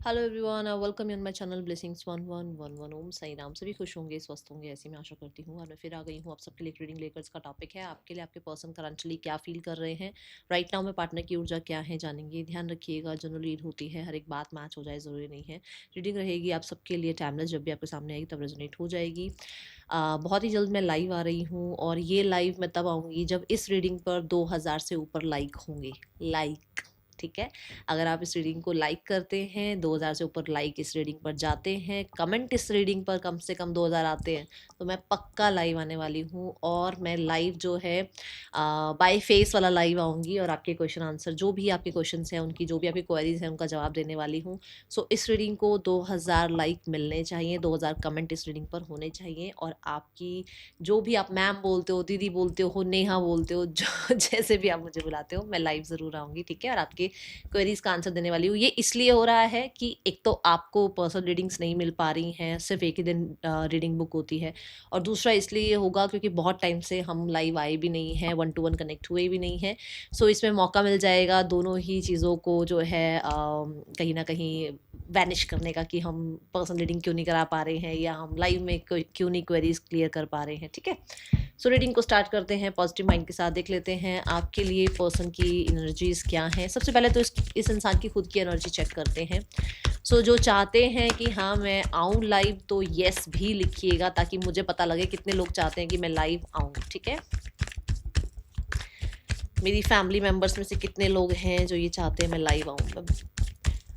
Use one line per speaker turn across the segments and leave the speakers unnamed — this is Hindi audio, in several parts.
Hello everyone, welcome on my channel blessings 1111 ओम साई राम। सभी खुश होंगे, स्वस्थ होंगे, ऐसी मैं आशा करती हूँ। और मैं फिर आ गई हूँ आप सबके लिए रीडिंग लेकर। इसका टॉपिक है आपके लिए आपके पर्सन करंटली क्या फील कर रहे हैं राइट नाउ में, पार्टनर की ऊर्जा क्या है जानेंगे। ध्यान रखिएगा, जनरल रीड होती है, हर एक बात मैच हो जाए ज़रूरी नहीं है। रीडिंग रहेगी आप सबके लिए टाइमलेस, जब भी आपके सामने आएगी तब रेजोनेट हो जाएगी। बहुत ही जल्द मैं लाइव आ रही हूँ, और ये लाइव मैं तब आऊँगी जब इस रीडिंग पर 2000 से ऊपर लाइक होंगे। लाइक, ठीक है। अगर आप इस रीडिंग को लाइक करते हैं, 2000 से ऊपर लाइक इस रीडिंग पर जाते हैं, कमेंट इस रीडिंग पर कम से कम 2000 आते हैं, तो मैं पक्का लाइव आने वाली हूँ। और मैं लाइव जो है बाय फेस वाला लाइव आऊँगी, और आपके क्वेश्चन आंसर, जो भी आपके क्वेश्चन हैं उनकी, जो भी आपकी क्वेरीज हैं उनका जवाब देने वाली हूँ। सो इस रीडिंग को 2000 लाइक मिलने चाहिए, 2000 कमेंट इस रीडिंग पर होने चाहिए। और आपकी जो भी आप मैम बोलते हो, दीदी बोलते हो, नेहा बोलते हो, जो जैसे भी आप मुझे बुलाते हो, मैं लाइव ज़रूर आऊँगी, ठीक है। और आपके क्वेरीज का आंसर देने वाली हूँ। ये इसलिए हो रहा है कि एक तो आपको पर्सनल रीडिंग्स नहीं मिल पा रही हैं, सिर्फ एक ही दिन रीडिंग बुक होती है। और दूसरा इसलिए होगा क्योंकि बहुत टाइम से हम लाइव आए भी नहीं हैं, 1 to 1 कनेक्ट हुए भी नहीं हैं। सो इसमें मौका मिल जाएगा दोनों ही चीज़ों को जो है कहीं ना कहीं वैनिश करने का, कि हम पर्सनल रीडिंग क्यों नहीं करा पा रहे हैं, या हम लाइव में क्यों नहीं क्वेरीज क्लियर कर पा रहे हैं, ठीक है। सो रीडिंग को स्टार्ट करते हैं पॉजिटिव माइंड के साथ। देख लेते हैं आपके लिए पर्सन की एनर्जीज क्या हैं। सबसे पहले तो इस इंसान की खुद की एनर्जी चेक करते हैं। सो जो चाहते हैं कि हाँ मैं आऊँ लाइव, तो येस भी लिखिएगा, ताकि मुझे पता लगे कितने लोग चाहते हैं कि मैं लाइव आऊँ, ठीक है। मेरी फैमिली मेम्बर्स में से कितने लोग हैं जो ये चाहते हैं मैं लाइव आऊँ। मैं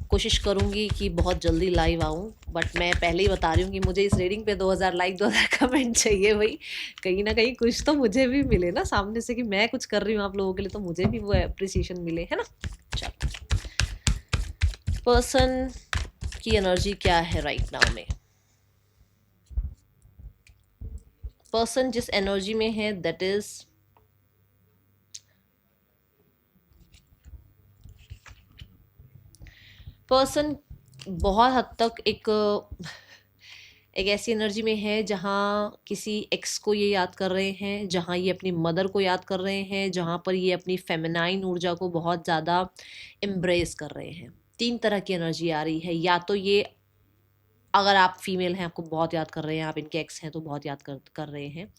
कोशिश करूँगी कि बहुत जल्दी लाइव आऊँ, बट मैं पहले ही बता रही हूँ कि मुझे इस रीडिंग पे 2000 लाइक 2000 कमेंट चाहिए भाई। कहीं ना कहीं कुछ तो मुझे भी मिले ना सामने से, कि मैं कुछ कर रही हूँ आप लोगों के लिए, तो मुझे भी वो अप्रिसिएशन मिले, है ना। चलो, पर्सन की एनर्जी क्या है राइट नाउ में। पर्सन जिस एनर्जी में है, दैट इज पर्सन बहुत हद तक एक ऐसी एनर्जी में है जहाँ किसी एक्स को ये याद कर रहे हैं, जहाँ ये अपनी मदर को याद कर रहे हैं, जहाँ पर ये अपनी फेमिनाइन ऊर्जा को बहुत ज़्यादा एम्ब्रेस कर रहे हैं। 3 तरह की एनर्जी आ रही है। या तो ये, अगर आप फीमेल हैं, आपको बहुत याद कर रहे हैं, आप इनके एक्स हैं तो बहुत याद कर रहे हैं।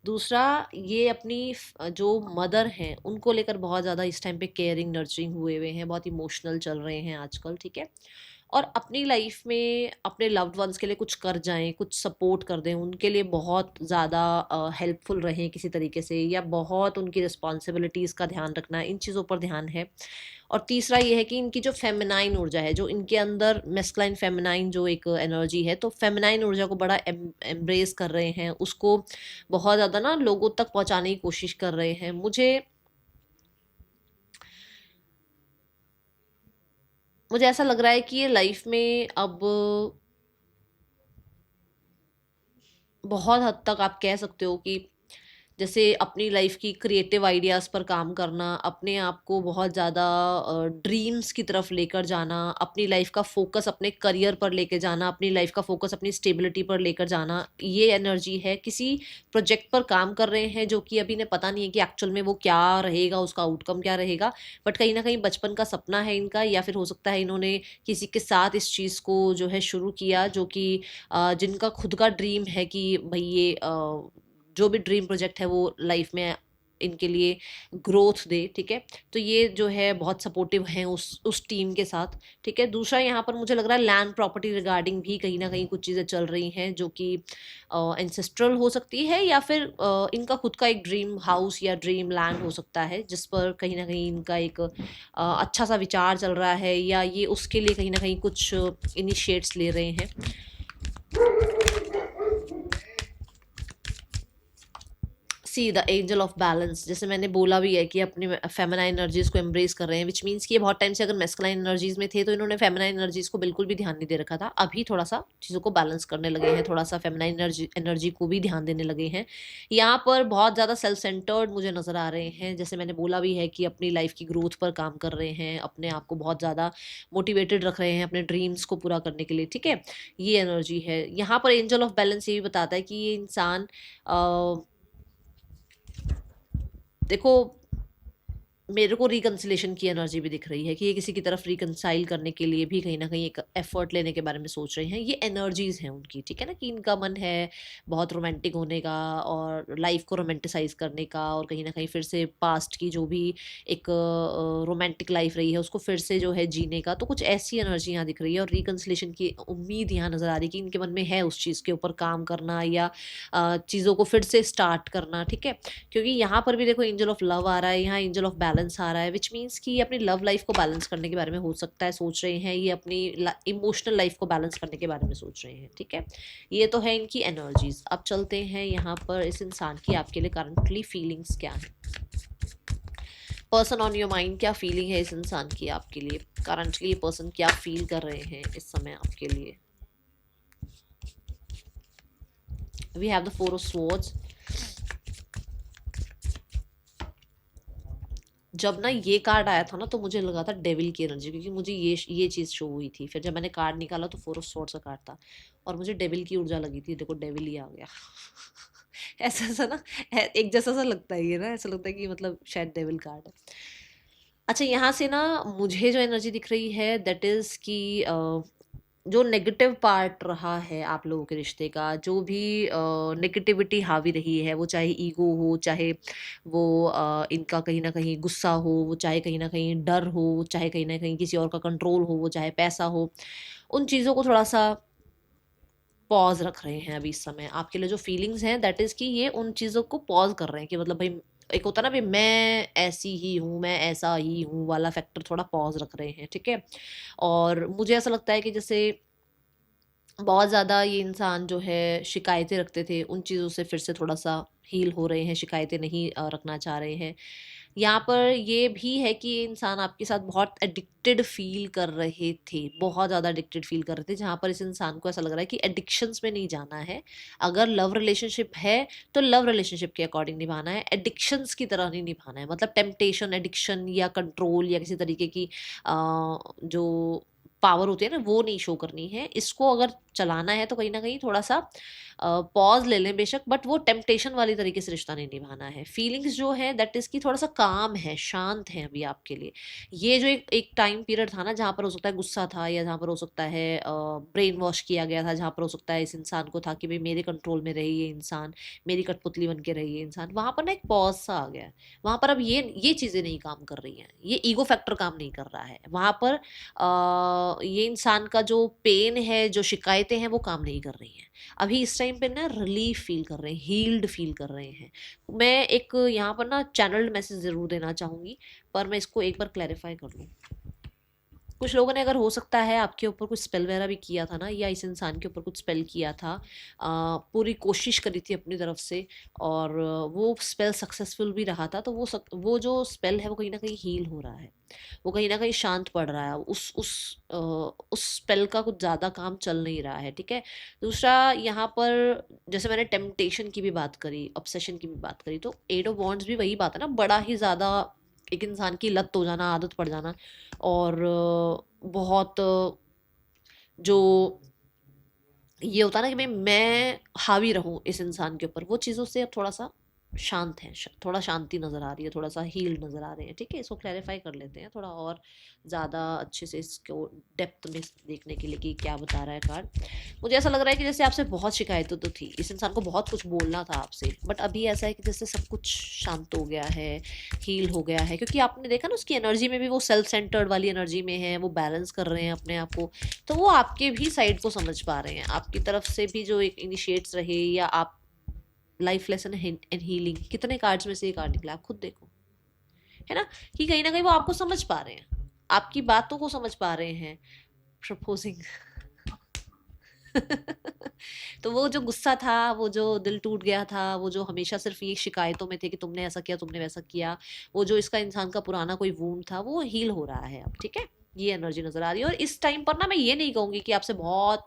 दूसरा, ये अपनी जो मदर हैं उनको लेकर बहुत ज़्यादा इस टाइम पे केयरिंग नर्चरिंग हुए हुए हैं, बहुत इमोशनल चल रहे हैं आजकल, ठीक है। और अपनी लाइफ में अपने लव्ड वंस के लिए कुछ कर जाएं, कुछ सपोर्ट कर दें, उनके लिए बहुत ज़्यादा हेल्पफुल रहें किसी तरीके से, या बहुत उनकी रिस्पॉन्सिबिलिटीज़ का ध्यान रखना, इन चीज़ों पर ध्यान है। और तीसरा ये है कि इनकी जो फेमिनाइन ऊर्जा है, जो इनके अंदर मेस्कुलाइन फेमिनाइन जो एक एनर्जी है, तो फेमिनाइन ऊर्जा को बड़ा एम्ब्रेस कर रहे हैं, उसको बहुत ज़्यादा ना लोगों तक पहुंचाने की कोशिश कर रहे हैं। मुझे ऐसा लग रहा है कि ये लाइफ में अब बहुत हद तक आप कह सकते हो कि जैसे अपनी लाइफ की क्रिएटिव आइडियाज़ पर काम करना, अपने आप को बहुत ज़्यादा ड्रीम्स की तरफ लेकर जाना, अपनी लाइफ का फोकस अपने करियर पर लेके जाना, अपनी लाइफ का फोकस अपनी स्टेबिलिटी पर लेकर जाना, ये एनर्जी है। किसी प्रोजेक्ट पर काम कर रहे हैं जो कि अभी इन्हें पता नहीं है कि एक्चुअल में वो क्या रहेगा, उसका आउटकम क्या रहेगा, बट कहीं ना कहीं बचपन का सपना है इनका, या फिर हो सकता है इन्होंने किसी के साथ इस चीज़ को जो है शुरू किया, जो कि जिनका खुद का ड्रीम है कि भाई ये जो भी ड्रीम प्रोजेक्ट है वो लाइफ में इनके लिए ग्रोथ दे, ठीक है। तो ये जो है बहुत सपोर्टिव हैं उस टीम के साथ, ठीक है। दूसरा, यहाँ पर मुझे लग रहा है लैंड प्रॉपर्टी रिगार्डिंग भी कहीं ना कहीं कुछ चीज़ें चल रही हैं, जो कि एंसेस्ट्रल हो सकती है, या फिर इनका खुद का एक ड्रीम हाउस या ड्रीम लैंड हो सकता है, जिस पर कहीं ना कहीं इनका एक अच्छा सा विचार चल रहा है, या ये उसके लिए कहीं ना कहीं कुछ इनिशिएट्स ले रहे हैं। See the angel of balance, जैसे मैंने बोला भी है कि अपनी फेमिनाइन एनर्जीज को एम्ब्रेस कर रहे हैं, विच मीन्स कि ये बहुत टाइम से अगर मेस्कुलाइन एनर्जीज में थे तो इन्होंने फेमिनाइन एनर्जीज को बिल्कुल भी ध्यान नहीं दे रखा था। अभी थोड़ा सा चीज़ों को बैलेंस करने लगे हैं, थोड़ा सा फेमिनाइन एनर्जी को भी ध्यान देने लगे हैं। यहाँ पर बहुत ज़्यादा सेल्फ सेंटर्ड मुझे नज़र आ रहे हैं, जैसे मैंने बोला भी है कि अपनी लाइफ की ग्रोथ पर काम कर रहे हैं, अपने आप को बहुत ज़्यादा मोटिवेटेड रख रहे हैं अपने ड्रीम्स को पूरा करने के लिए, ठीक है। ये एनर्जी है। यहाँ पर एंजल ऑफ बैलेंस ये भी बताता है कि ये इंसान देखो, मेरे को रिकंसिलेशन की एनर्जी भी दिख रही है कि ये किसी की तरफ रिकंसाइल करने के लिए भी कहीं न कहीं एक एफर्ट लेने के बारे में सोच रहे हैं। ये एनर्जीज़ हैं उनकी, ठीक है ना? कि इनका मन है बहुत रोमांटिक होने का और लाइफ़ को रोमांटिसाइज़ करने का, और कहीं न कहीं फिर से पास्ट की जो भी एक रोमांटिक लाइफ़ रही है उसको फिर से जो है जीने का। तो कुछ ऐसी एनर्जी यहाँ दिख रही है और रिकंसिलेशन की उम्मीद यहाँ नज़र आ रही है कि इनके मन में है उस चीज़ के ऊपर काम करना या चीज़ों को फिर से स्टार्ट करना, ठीक है? क्योंकि यहाँ पर भी देखो एंजल ऑफ लव आ रहा है, यहाँ एंजल ऑफ बैलेंस आ रहा है, विच मीन्स कि ये अपनी लव लाइफ को बैलेंस करने के बारे में हो सकता है सोच रहे हैं, ये अपनी इमोशनल लाइफ को बैलेंस करने के बारे में सोच रहे हैं, ठीक है? ये तो है इनकी एनर्जीज। अब चलते हैं यहाँ पर इस इंसान की आपके लिए करंटली फीलिंग्स क्या है। पर्सन ऑन योर माइंड, क्या फीलिंग है इस इंसान की आपके लिए करंटली? ये पर्सन क्या फील कर रहे हैं इस समय आपके लिए? We have the four of swords. जब ना ये कार्ड आया था ना तो मुझे लगा था डेविल की एनर्जी, क्योंकि मुझे ये चीज़ शो हुई थी। फिर जब मैंने कार्ड निकाला तो फोर ऑफ स्वॉर्ड्स का कार्ड था और मुझे डेविल की ऊर्जा लगी थी। देखो डेविल ही आ गया। ऐसा ऐसा ना, एक जैसा सा लगता है ये ना, ऐसा लगता है कि मतलब शायद डेविल कार्ड है। अच्छा, यहाँ से ना मुझे जो एनर्जी दिख रही है दैट इज़ कि जो नेगेटिव पार्ट रहा है आप लोगों के रिश्ते का, जो भी नेगेटिविटी हावी रही है, वो चाहे ईगो हो, चाहे वो इनका कहीं ना कहीं गुस्सा हो, वो चाहे कहीं ना कहीं डर हो, चाहे कहीं ना कहीं किसी और का कंट्रोल हो, वो चाहे पैसा हो, उन चीज़ों को थोड़ा सा पॉज रख रहे हैं अभी इस समय। आपके लिए जो फीलिंग्स हैं दैट इज़ कि ये उन चीज़ों को पॉज कर रहे हैं कि मतलब भाई एक होता ना भाई मैं ऐसी ही हूँ, मैं ऐसा ही हूँ वाला फैक्टर थोड़ा पॉज रख रहे हैं, ठीक है? और मुझे ऐसा लगता है कि जैसे बहुत ज़्यादा ये इंसान जो है शिकायतें रखते थे, उन चीज़ों से फिर से थोड़ा-सा हील हो रहे हैं, शिकायतें नहीं रखना चाह रहे हैं। यहाँ पर ये भी है कि ये इंसान आपके साथ बहुत एडिक्टेड फ़ील कर रहे थे, बहुत ज़्यादा एडिक्टेड फ़ील कर रहे थे, जहाँ पर इस इंसान को ऐसा लग रहा है कि एडिक्शंस में नहीं जाना है। अगर लव रिलेशनशिप है, तो लव रिलेशनशिप के अकॉर्डिंग निभाना है, एडिक्शंस की तरह नहीं निभाना है। मतलब टेम्पटेशन, एडिक्शन या कंट्रोल या किसी तरीके की जो पावर होती है ना, वो नहीं शो करनी है। इसको अगर चलाना है तो कहीं न कहीं थोड़ा-सा पॉज़ ले लें बेशक, बट वो टेम्पटेशन वाली तरीके से रिश्ता नहीं निभाना है। फीलिंग्स जो है दैट इज़ कि थोड़ा-सा काम है, शांत है अभी आपके लिए। ये जो एक एक टाइम पीरियड था ना जहाँ पर हो सकता है गुस्सा था, या जहाँ पर हो सकता है ब्रेन वॉश किया गया था, जहाँ पर हो सकता है इस इंसान को था कि भई मेरे कंट्रोल में रहे ये इंसान, मेरी कठपुतली बन के रहे ये इंसान, वहाँ पर ना एक पॉज़ सा आ गया है। वहाँ पर अब ये चीज़ें नहीं काम कर रही हैं, ये ईगो फैक्टर काम नहीं कर रहा है। वहाँ पर ये इंसान का जो पेन है, जो शिकायतें हैं, वो काम नहीं कर रही हैं। अभी इस टाइम पे ना रिलीफ फ़ील कर रहे हैं, हील्ड फ़ील कर रहे हैं। मैं एक यहाँ पर ना चैनल्ड मैसेज ज़रूर देना चाहूँगी, पर मैं इसको एक बार क्लैरिफ़ाई कर लूँ। कुछ लोगों ने अगर हो सकता है आपके ऊपर कुछ स्पेल वगैरह भी किया था ना, या इस इंसान के ऊपर कुछ स्पेल किया था, पूरी कोशिश करी थी अपनी तरफ से, और वो स्पेल सक्सेसफुल भी रहा था, तो वो जो स्पेल है वो कहीं ना कहीं हील हो रहा है, वो कहीं ना कहीं शांत पड़ रहा है। उस स्पेल का कुछ ज़्यादा काम चल नहीं रहा है, ठीक है? दूसरा, यहाँ पर जैसे मैंने टेम्पटेशन की भी बात करी, ऑब्सेशन की भी बात करी, तो एट ऑफ वॉन्ड्स भी वही बात है ना, बड़ा ही ज़्यादा एक इंसान की लत हो जाना, आदत पड़ जाना, और बहुत जो ये होता है ना कि मैं हावी रहूँ इस इंसान के ऊपर, वो चीज़ों से अब थोड़ा-सा शांत है, थोड़ा शांति नज़र आ रही है, थोड़ा-सा हील्ड नज़र आ रहे हैं, ठीक है? इसको क्लैरिफ़ाई कर लेते हैं थोड़ा और ज़्यादा अच्छे से इसको डेप्थ में देखने के लिए कि क्या बता रहा है कार्ड। मुझे ऐसा लग रहा है कि जैसे आपसे बहुत शिकायतें तो थी, इस इंसान को बहुत कुछ बोलना था आपसे, बट अभी ऐसा है कि जैसे सब कुछ शांत हो गया है, हील हो गया है, क्योंकि आपने देखा ना उसकी एनर्जी में भी वो सेल्फ सेंटर्ड वाली एनर्जी में है, वो बैलेंस कर रहे हैं अपने आप को। तो वो आपके भी साइड को समझ पा रहे हैं, आपकी तरफ से भी जो एक इनिशिएट्स रहे, या आप लाइफ लेसन एंड हीलिंग, कितने कार्ड्स में से ये कार्ड निकला आप खुद देखो, है ना? कि कहीं ना कहीं वो आपको समझ पा रहे हैं, आपकी बातों को समझ पा रहे हैं। प्रपोजिंग। तो वो जो गुस्सा था, वो जो दिल टूट गया था, वो जो हमेशा सिर्फ ये शिकायतों में थे कि तुमने ऐसा किया, तुमने वैसा किया, वो जो इसका इंसान का पुराना कोई वूंड था, वो हील हो रहा है अब, ठीक है? ये एनर्जी नजर आ रही है। और इस टाइम पर ना मैं ये नहीं कहूंगी कि आपसे बहुत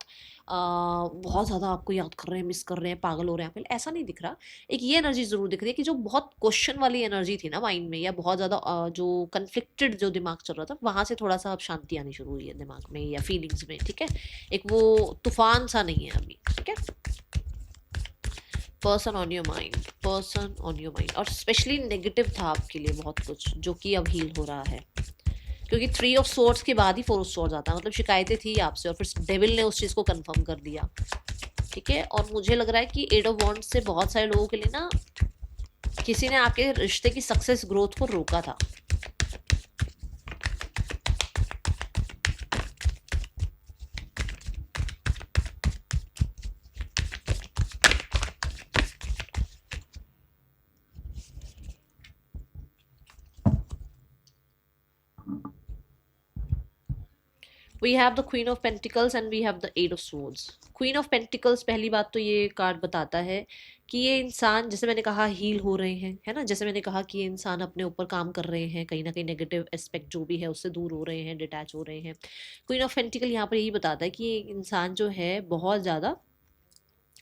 ज़्यादा आपको याद कर रहे हैं, मिस कर रहे हैं, पागल हो रहे हैं, फिर ऐसा नहीं दिख रहा। एक ये एनर्जी ज़रूर दिख रही है कि जो बहुत क्वेश्चन वाली एनर्जी थी ना माइंड में, या बहुत ज़्यादा जो कन्फ्लिक्टेड जो दिमाग चल रहा था, वहाँ से थोड़ा सा अब शांति आनी शुरू हुई है दिमाग में या फीलिंग्स में, ठीक है? एक वो तूफान सा नहीं है अभी, ठीक है? Person on your mind, person on your mind, और स्पेशली नेगेटिव था आपके लिए बहुत कुछ, जो कि अब हील हो रहा है, क्योंकि 3 ऑफ सोर्ड्स के बाद ही 4 ऑफ सोर्ड्स आता है, मतलब शिकायतें थी आपसे और फिर डेविल ने उस चीज़ को कंफर्म कर दिया। ठीक है, और मुझे लग रहा है कि 8 ऑफ वॉन्ड्स से बहुत सारे लोगों के लिए ना किसी ने आपके रिश्ते की सक्सेस ग्रोथ को रोका था। We have the queen of pentacles and we have the 8 of swords. Queen of pentacles, पहली बात तो ये कार्ड बताता है कि ये इंसान, जैसे मैंने कहा, हील हो रहे हैं, है ना, जैसे मैंने कहा कि ये इंसान अपने ऊपर काम कर रहे हैं, कहीं ना कहीं नेगेटिव एस्पेक्ट जो भी है उससे दूर हो रहे हैं, डिटैच हो रहे हैं। क्वीन ऑफ पेंटिकल यहाँ पर यही बताता है कि ये इंसान जो है बहुत ज़्यादा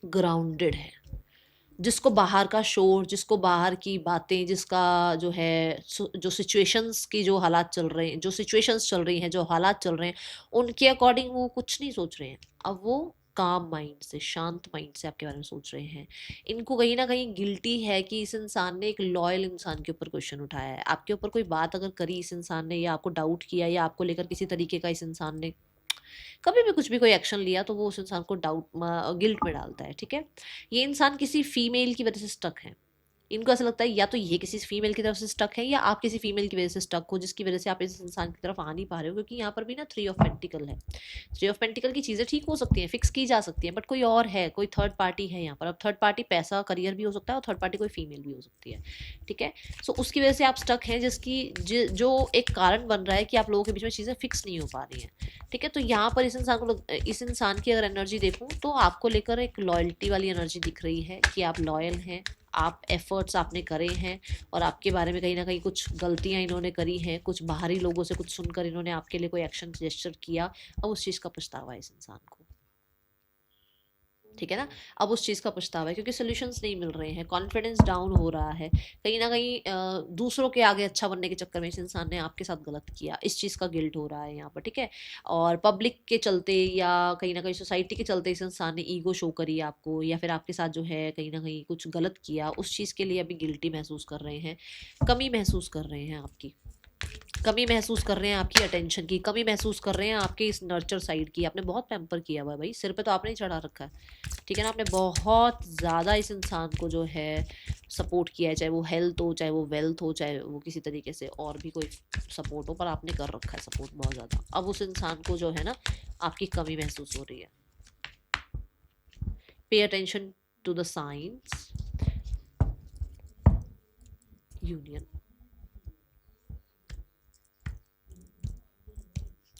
ग्राउंडेड है, जिसको बाहर का शोर, जिसको बाहर की बातें, जिसका जो है जो सिचुएशंस की जो हालात चल रहे हैं, जो सिचुएशंस चल रही हैं, जो हालात चल रहे हैं, उनके अकॉर्डिंग वो कुछ नहीं सोच रहे हैं। अब वो काम माइंड से, शांत माइंड से आपके बारे में सोच रहे हैं। इनको कहीं ना कहीं गिल्टी है कि इस इंसान ने एक लॉयल इंसान के ऊपर क्वेश्चन उठाया है। आपके ऊपर कोई बात अगर करी इस इंसान ने, या आपको डाउट किया, या आपको लेकर किसी तरीके का इस इंसान ने कभी भी कुछ भी कोई एक्शन लिया, तो वो उस इंसान को डाउट, गिल्ट में डालता है। ठीक है, ये इंसान किसी फीमेल की वजह से स्टक है। इनको ऐसा लगता है या तो ये किसी फीमेल की तरफ से स्टक है, या आप किसी फीमेल की वजह से स्टक हो, जिसकी वजह से आप इस इंसान की तरफ आ नहीं पा रहे हो, क्योंकि यहाँ पर भी ना 3 ऑफ पेंटिकल है। 3 ऑफ पेंटिकल की चीज़ें ठीक हो सकती हैं, फिक्स की जा सकती हैं, बट कोई और है, कोई थर्ड पार्टी है यहाँ पर। अब थर्ड पार्टी पैसा, करियर भी हो सकता है, और थर्ड पार्टी कोई फीमेल भी हो सकती है। ठीक है, सो उसकी वजह से आप स्टक हैं, जो एक कारण बन रहा है कि आप लोगों के बीच में चीज़ें फिक्स नहीं हो पा रही हैं। ठीक है, तो यहाँ पर इस इंसान की अगर एनर्जी देखूँ, तो आपको लेकर एक लॉयल्टी वाली एनर्जी दिख रही है कि आप लॉयल हैं, आप एफर्ट्स आपने करे हैं, और आपके बारे में कहीं ना कहीं कुछ गलतियां इन्होंने करी हैं, कुछ बाहरी लोगों से कुछ सुनकर इन्होंने आपके लिए कोई एक्शन जेस्चर किया, अब उस चीज़ का पछतावा है इस इंसान को। ठीक है ना, अब उस चीज़ का पछतावा है, क्योंकि सोल्यूशंस नहीं मिल रहे हैं, कॉन्फिडेंस डाउन हो रहा है, कहीं ना कहीं दूसरों के आगे अच्छा बनने के चक्कर में इस इंसान ने आपके साथ गलत किया, इस चीज़ का गिल्ट हो रहा है यहाँ पर। ठीक है, और पब्लिक के चलते या कहीं ना कहीं सोसाइटी के चलते इस इंसान ने ईगो शो करी आपको, या फिर आपके साथ जो है कहीं ना कहीं कुछ गलत किया, उस चीज़ के लिए अभी गिल्टी महसूस कर रहे हैं, कमी महसूस कर रहे हैं आपकी, कमी महसूस कर रहे हैं आपकी अटेंशन की, कमी महसूस कर रहे हैं आपके इस नर्चर साइड की। आपने बहुत पैम्पर किया हुआ है भाई, सिर पे तो आपने ही चढ़ा रखा है। ठीक है ना, आपने बहुत ज़्यादा इस इंसान को जो है सपोर्ट किया है, चाहे वो हेल्थ हो, चाहे वो वेल्थ हो, चाहे वो किसी तरीके से और भी कोई सपोर्ट हो, पर आपने कर रखा है सपोर्ट बहुत ज़्यादा। अब उस इंसान को जो है ना आपकी कमी महसूस हो रही है। Pay attention to the signs, union.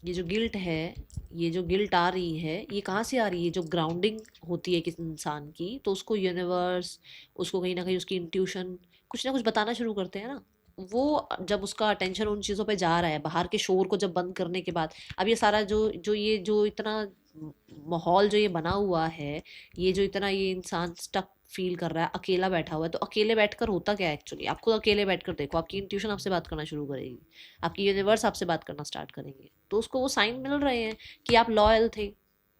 ये जो गिल्ट है, ये जो गिल्ट आ रही है, ये कहाँ से आ रही है? जो ग्राउंडिंग होती है किसी इंसान की, तो उसको यूनिवर्स, उसको कहीं ना कहीं उसकी इंट्यूशन कुछ ना कुछ बताना शुरू करते हैं ना। वो जब उसका अटेंशन उन चीज़ों पे जा रहा है, बाहर के शोर को जब बंद करने के बाद, अब ये सारा जो इतना माहौल जो ये बना हुआ है, ये जो इतना ये इंसान स्टक फील कर रहा है, अकेला बैठा हुआ है, तो अकेले बैठकर होता क्या है एक्चुअली? आप खुद अकेले बैठकर देखो, आपकी इंट्यूशन आपसे बात करना शुरू करेगी, आपकी यूनिवर्स आपसे बात करना स्टार्ट करेंगे, तो उसको वो साइन मिल रहे हैं कि आप लॉयल थे।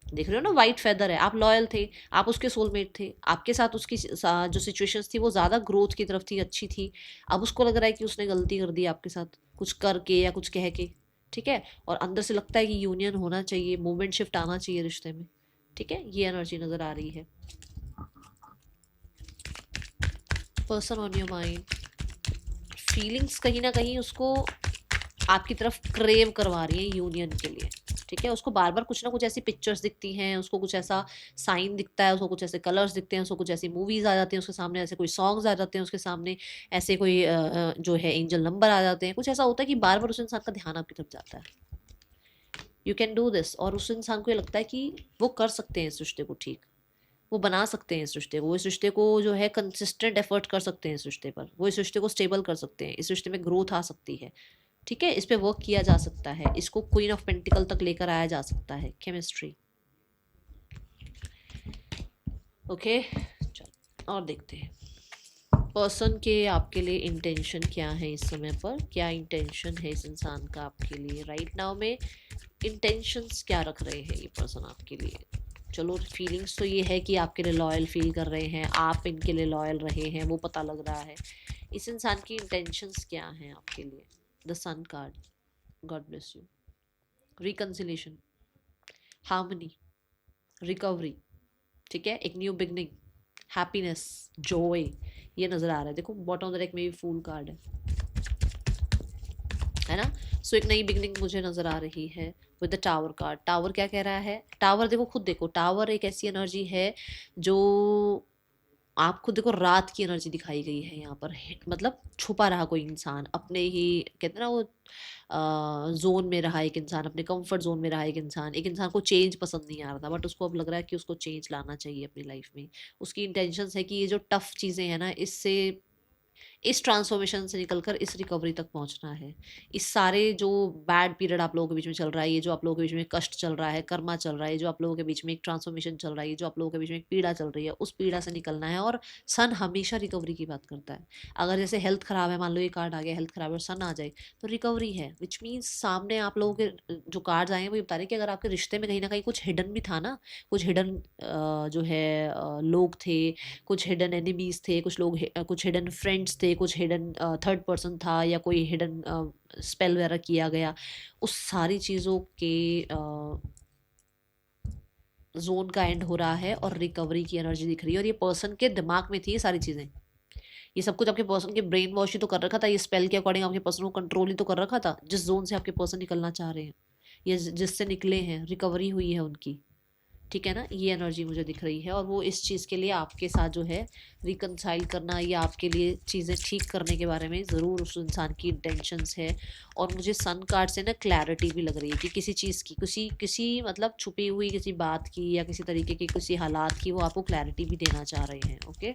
देख रहे हो ना, वाइट फेदर है, आप लॉयल थे, आप उसके सोलमेट थे, आपके साथ उसकी जो सिचुएशंस थी वो ज़्यादा ग्रोथ की तरफ थी, अच्छी थी। अब उसको लग रहा है कि उसने गलती कर दी आपके साथ, कुछ करके या कुछ कह के। ठीक है, और अंदर से लगता है कि यूनियन होना चाहिए, मूवमेंट शिफ्ट आना चाहिए रिश्ते में। ठीक है, ये एनर्जी नज़र आ रही है। Person on your mind, feelings कहीं ना कहीं उसको आपकी तरफ क्रेव करवा रही है यूनियन के लिए। ठीक है, उसको बार बार कुछ ना कुछ ऐसी पिक्चर्स दिखती हैं, उसको कुछ ऐसा साइन दिखता है, उसको कुछ ऐसे कलर्स दिखते हैं, उसको कुछ ऐसी मूवीज आ जाती हैं उसके सामने, ऐसे कोई सॉन्ग्स आ जाते हैं उसके सामने, ऐसे कोई जो है एंजल नंबर आ जाते हैं, कुछ ऐसा होता है कि बार बार उस इंसान का ध्यान आपकी तरफ जाता है। यू कैन डू दिस, और उस इंसान को ये लगता है कि वो कर सकते हैं इस रिश्ते को ठीक, वो बना सकते हैं इस रिश्ते को, वो इस रिश्ते को जो है कंसिस्टेंट एफर्ट कर सकते हैं इस रिश्ते पर, वो इस रिश्ते को स्टेबल कर सकते हैं, इस रिश्ते में ग्रोथ आ सकती है। ठीक है, इस पे वर्क किया जा सकता है, इसको क्वीन ऑफ पेंटिकल तक लेकर आया जा सकता है, केमिस्ट्री। ओके, चलो और देखते हैं पर्सन के आपके लिए इंटेंशन क्या है इस समय पर, क्या इंटेंशन है इस इंसान का आपके लिए राइट नाउ में, इंटेंशंस क्या रख रहे हैं ये पर्सन आपके लिए। चलो फीलिंग्स तो ये है कि आपके लिए लॉयल फील कर रहे हैं, आप इनके लिए लॉयल रहे हैं, वो पता लग रहा है। इस इंसान की इंटेंशंस क्या हैं आपके लिए? The sun card, God bless you. Reconciliation, harmony, recovery, ठीक है, एक न्यू बिगनिंग, हैप्पीनेस, जॉय, ये नजर आ रहा है। देखो बॉटम ऑफ द डेक में भी फूल कार्ड है ना। सो एक नई बिगनिंग मुझे नजर आ रही है with the tower card. Tower क्या कह रहा है? टावर देखो, खुद देखो, टावर एक ऐसी एनर्जी है जो आप खुद देखो, रात की एनर्जी दिखाई गई है यहाँ पर। मतलब छुपा रहा कोई इंसान, अपने ही कहते हैं ना वो जोन में रहा एक इंसान, अपने कंफर्ट जोन में रहा एक इंसान। एक इंसान को चेंज पसंद नहीं आ रहा था, बट उसको अब लग रहा है कि उसको चेंज लाना चाहिए अपनी लाइफ में। उसकी इंटेंशन है कि ये जो टफ चीज़ें हैं ना, इससे, इस ट्रांसफॉर्मेशन से निकलकर इस रिकवरी तक पहुंचना है। इस सारे जो बैड पीरियड आप लोगों के बीच में चल रहा है, ये जो आप लोगों के बीच में कष्ट चल रहा है, कर्मा चल रहा है, जो आप लोगों के बीच में एक ट्रांसफॉर्मेशन चल रहा है, जो आप लोगों के बीच में एक पीड़ा चल रही है, उस पीड़ा से निकलना है। और सन हमेशा रिकवरी की बात करता है। अगर जैसे हेल्थ खराब है, मान लो ये कार्ड आ गया, हेल्थ खराब है और सन आ जाए, तो रिकवरी है, विच मीन्स सामने आप लोगों के जो कार्ड्स आए हैं वो ये बता रहे हैं कि अगर आपके रिश्ते में कहीं ना कहीं कुछ हिडन भी था ना, कुछ हिडन जो है लोग थे, कुछ हिडन एनिमीज थे, कुछ लोग कुछ हिडन फ्रेंड्स थे, कुछ हिडन थर्ड पर्सन था, या कोई हिडन स्पेल वगैरह किया गया, उस सारी चीज़ों के जोन का एंड हो रहा है और रिकवरी की एनर्जी दिख रही है। और ये पर्सन के दिमाग में थी ये सारी चीज़ें, ये सब कुछ आपके पर्सन के ब्रेन वॉश ही तो कर रखा था, ये स्पेल के अकॉर्डिंग आपके पर्सन को कंट्रोल ही तो कर रखा था। जिस जोन से आपके पर्सन निकलना चाह रहे हैं या जिससे निकले हैं, रिकवरी हुई है उनकी, ठीक है ना, ये एनर्जी मुझे दिख रही है। और वो इस चीज़ के लिए आपके साथ जो है रिकनसाइल करना या आपके लिए चीज़ें ठीक करने के बारे में ज़रूर उस इंसान की इंटेंशंस है। और मुझे सन कार्ड से ना क्लैरिटी भी लग रही है कि किसी चीज़ की, किसी किसी मतलब छुपी हुई किसी बात की या किसी तरीके की किसी हालात की वो आपको क्लैरिटी भी देना चाह रहे हैं। ओके,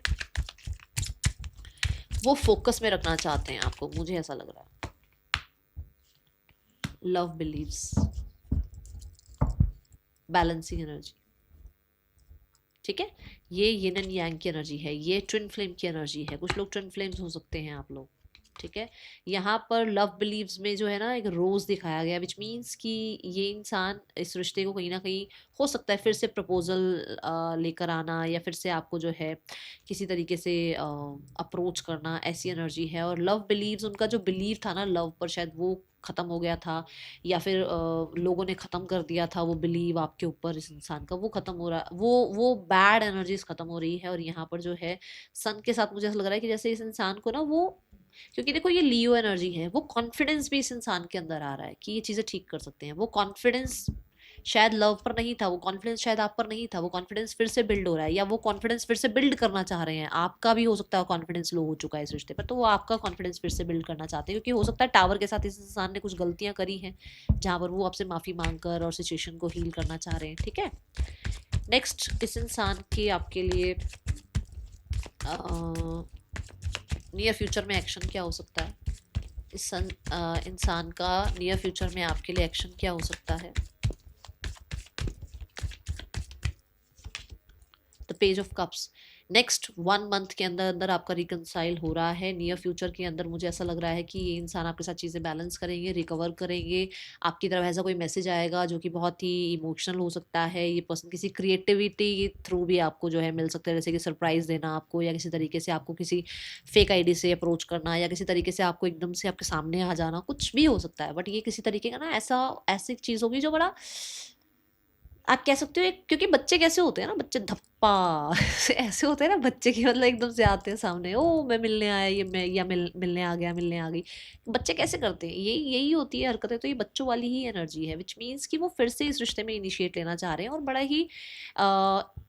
वो फोकस में रखना चाहते हैं आपको, मुझे ऐसा लग रहा है। लव बिलीव्स, बैलेंसिंग एनर्जी, ठीक है, ये यिन एंड यांग की एनर्जी है, ये ट्विन फ्लेम की एनर्जी है। कुछ लोग ट्विन फ्लेम्स हो सकते हैं आप लोग, ठीक है। यहाँ पर लव बिलीव्स में जो है ना एक रोज दिखाया गया, विच मीन्स कि ये इंसान इस रिश्ते को कहीं ना कहीं हो सकता है फिर से प्रपोजल लेकर आना, या फिर से आपको जो है किसी तरीके से अप्रोच करना, ऐसी एनर्जी है। और लव बिलीव्स, उनका जो बिलीव था ना लव पर, शायद वो ख़त्म हो गया था, या फिर लोगों ने ख़त्म कर दिया था वो बिलीव आपके ऊपर, इस इंसान का वो ख़त्म हो रहा, वो बैड एनर्जीज ख़त्म हो रही है। और यहाँ पर जो है सन के साथ मुझे ऐसा लग रहा है कि जैसे इस इंसान को ना वो, क्योंकि देखो ये लियो एनर्जी है, वो कॉन्फिडेंस भी इस इंसान के अंदर आ रहा है कि ये चीज़ें ठीक कर सकते हैं। वो कॉन्फिडेंस शायद लव पर नहीं था, वो कॉन्फिडेंस शायद आप पर नहीं था, वो कॉन्फिडेंस फिर से बिल्ड हो रहा है, या वो कॉन्फिडेंस फिर से बिल्ड करना चाह रहे हैं। आपका भी हो सकता है कॉन्फिडेंस लो हो चुका है इस रिश्ते पर, तो वो आपका कॉन्फिडेंस फिर से बिल्ड करना चाहते हैं, क्योंकि हो सकता है टावर के साथ इस इंसान ने कुछ गलतियां करी हैं जहां पर वो आपसे माफ़ी मांग कर और सिचुएशन को हील करना चाह रहे हैं, ठीक है। नेक्स्ट, इस इंसान के आपके लिए नियर फ्यूचर में एक्शन क्या हो सकता है? इस इंसान का नियर फ्यूचर में आपके लिए एक्शन क्या हो सकता है? The page of cups, next 1 month के अंदर अंदर आपका रिकनसाइल हो रहा है। नियर फ्यूचर के अंदर मुझे ऐसा लग रहा है कि ये इंसान आपके साथ चीज़ें बैलेंस करेंगे, रिकवर करेंगे। आपकी तरफ ऐसा कोई मैसेज आएगा जो कि बहुत ही इमोशनल हो सकता है। ये पर्सन किसी क्रिएटिविटी के थ्रू भी आपको जो है मिल सकता है, जैसे कि सरप्राइज देना आपको, या किसी तरीके से आपको किसी फेक आईडी से अप्रोच करना, या किसी तरीके से आपको एकदम से आपके सामने आ जाना, कुछ भी हो सकता है। बट ये किसी तरीके का ना ऐसा, ऐसी चीज़ होगी जो बड़ा, आप कह सकते हो क्योंकि बच्चे कैसे होते हैं ना, बच्चे धप्पा ऐसे होते हैं ना बच्चे की, मतलब एकदम से आते हैं सामने, ओ मैं मिलने आया, ये मैं, या मिलने आ गया, मिलने आ गई। बच्चे कैसे करते हैं, यही यही होती है हरकतें। तो ये बच्चों वाली ही एनर्जी है, विच मीन्स कि वो फिर से इस रिश्ते में इनिशिएट लेना चाह रहे हैं, और बड़ा ही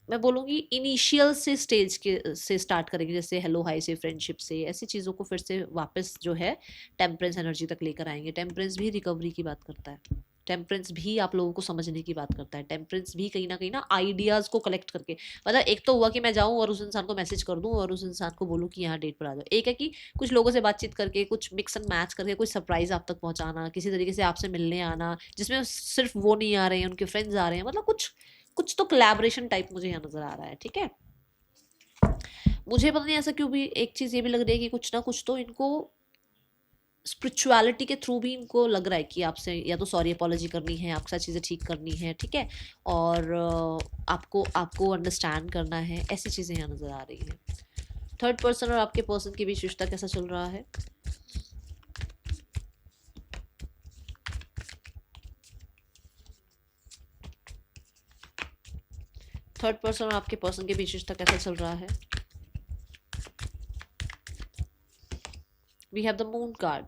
मैं बोलूँगी इनिशियल से स्टेज के से स्टार्ट करेंगे, जैसे हेलो हाई से, फ्रेंडशिप से, ऐसी चीज़ों को फिर से वापस जो है टेम्परेंस एनर्जी तक लेकर आएंगे। टेम्परेंस भी रिकवरी की बात करता है, टेम्परेंस भी आप लोगों को समझने की बात करता है, टेम्परेंस भी कहीं ना आइडियाज़ को कलेक्ट करके, मतलब एक तो हुआ कि मैं जाऊं और उस इंसान को मैसेज कर दूं और उस इंसान को बोलूं कि यहाँ डेट पर आ जाओ, एक है कि कुछ लोगों से बातचीत करके, कुछ मिक्स एंड मैच करके कुछ सरप्राइज आप तक पहुंचाना, किसी तरीके से आपसे मिलने आना, जिसमें सिर्फ वो नहीं आ रहे हैं, उनके फ्रेंड्स आ रहे हैं, मतलब कुछ कुछ तो कोलैबोरेशन टाइप मुझे यहाँ नजर आ रहा है, ठीक है। मुझे पता नहीं ऐसा क्यों भी एक चीज़ ये भी लग रही है कि कुछ ना कुछ तो इनको स्पिरिचुअलिटी के थ्रू भी इनको लग रहा है कि आपसे या तो सॉरी अपॉलॉजी करनी है, आपके साथ चीज़ें ठीक करनी है, ठीक है, और आपको आपको अंडरस्टैंड करना है, ऐसी चीज़ें यहाँ नज़र आ रही हैं। थर्ड पर्सन और आपके पर्सन के बीच रिश्ता कैसा चल रहा है? थर्ड पर्सन और आपके पर्सन के बीच रिश्ता कैसा चल रहा है? We have the moon card.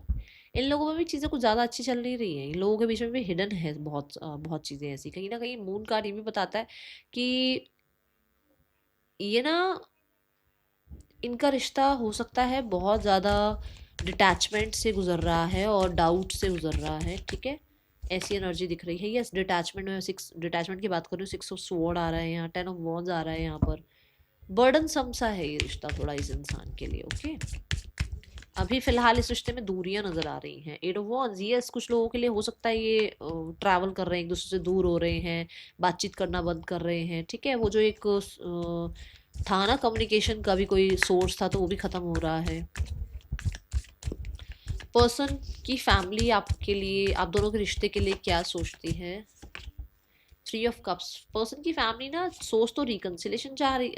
इन लोगों में भी चीज़ें कुछ ज़्यादा अच्छी चल नहीं रही हैं, इन लोगों के बीच में भी हिडन है बहुत बहुत चीज़ें ऐसी। कहीं ना कहीं मून कार्ड ये भी बताता है कि ये ना, इनका रिश्ता हो सकता है बहुत ज़्यादा डिटैचमेंट से गुजर रहा है और डाउट से गुजर रहा है, ठीक है, ऐसी एनर्जी दिख रही है। यस, डिटैचमेंट में सिक्स डिटैचमेंट की बात कर रही हूँ, 6 ऑफ स्वॉर्ड आ रहा है यहाँ, 10 ऑफ वॉन्ड्स आ रहा है यहाँ पर। बर्डन सम सा है ये रिश्ता थोड़ा इस इंसान के लिए, ओके। अभी फिलहाल इस रिश्ते में दूरियां नजर आ रही हैं। 8 ऑफ वॉन्ड्स, यस, कुछ लोगों के लिए हो सकता है ये ट्रैवल कर रहे हैं, एक दूसरे से दूर हो रहे हैं, बातचीत करना बंद कर रहे हैं, ठीक है, वो जो एक था ना कम्युनिकेशन का भी कोई सोर्स था, तो वो भी खत्म हो रहा है। पर्सन की फैमिली आपके लिए, आप दोनों के रिश्ते के लिए क्या सोचती है? 3 ऑफ कप्स। पर्सन की फैमिली ना सोच तो रिकन्सिलेशन चाह रही,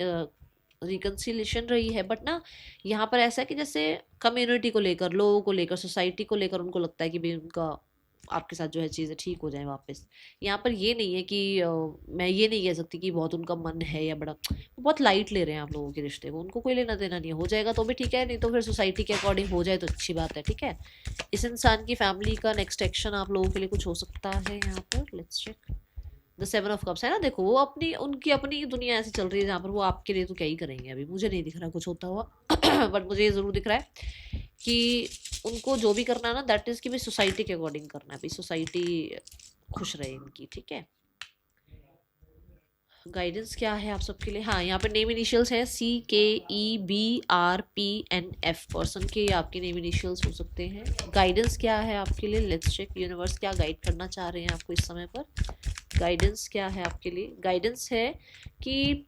रिकन्सिलेशन रही है, बट ना यहाँ पर ऐसा है कि जैसे कम्युनिटी को लेकर, लोगों को लेकर, सोसाइटी को लेकर उनको लगता है कि भाई उनका आपके साथ जो है चीज़ें ठीक हो जाए वापस। यहाँ पर ये नहीं है कि मैं ये नहीं कह सकती कि बहुत उनका मन है या बड़ा, वो बहुत लाइट ले रहे हैं आप लोगों के रिश्ते को, उनको कोई लेना देना नहीं है। हो जाएगा तो भी ठीक है, नहीं तो फिर सोसाइटी के अकॉर्डिंग हो जाए तो अच्छी बात है, ठीक है। इस इंसान की फैमिली का नेक्स्ट एक्शन आप लोगों के लिए कुछ हो सकता है यहाँ पर। Let's check the 7 of cups है ना, देखो वो अपनी, उनकी अपनी दुनिया ऐसी चल रही है जहाँ पर वो आपके लिए तो क्या ही करेंगे, अभी मुझे नहीं दिख रहा कुछ होता हुआ बट मुझे ये ज़रूर दिख रहा है कि उनको जो भी करना है ना, दैट इज़ कि भाई सोसाइटी के अकॉर्डिंग करना है, भाई सोसाइटी खुश रहे इनकी, ठीक है। गाइडेंस क्या है आप सबके लिए? हाँ, यहाँ पे नेम इनिशियल्स है CKEBRPNF, पर्सन के आपके नेम इनिशियल्स हो सकते हैं। गाइडेंस क्या है आपके लिए? लेट्स चेक यूनिवर्स क्या गाइड करना चाह रहे हैं आपको इस समय पर। गाइडेंस क्या है आपके लिए? गाइडेंस है कि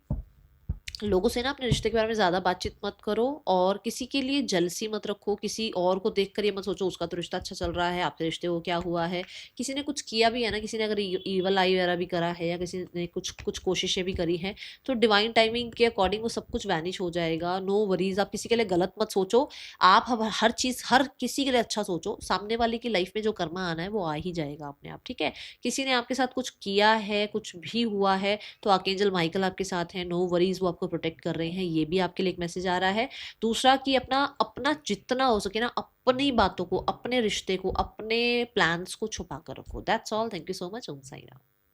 लोगों से ना अपने रिश्ते के बारे में ज़्यादा बातचीत मत करो, और किसी के लिए जलसी मत रखो, किसी और को देख कर ये मत सोचो उसका तो रिश्ता अच्छा चल रहा है, आपके रिश्ते को क्या हुआ है। किसी ने कुछ किया भी है ना, किसी ने अगर ईवल आई वगैरह भी करा है, या किसी ने कुछ कुछ कोशिशें भी करी हैं, तो डिवाइन टाइमिंग के अकॉर्डिंग वो सब कुछ वैनिश हो जाएगा। नो वरीज, आप किसी के लिए गलत मत सोचो। आप हर चीज़ हर किसी के लिए अच्छा सोचो, सामने वाले की लाइफ में जो कर्मा आना है वो आ ही जाएगा अपने आप, ठीक है। किसी ने आपके साथ कुछ किया है, कुछ भी हुआ है, तो आर्कएंजल माइकल आपके साथ हैं, नो वरीज, वो आपको प्रोटेक्ट कर रहे हैं, ये भी आपके लिए एक मैसेज आ रहा है। दूसरा कि अपना अपना जितना हो सके ना, अपनी बातों को, अपने रिश्ते को, अपने प्लान्स को छुपा कर रखो। That's all. Thank you so much. Om Sai Ram.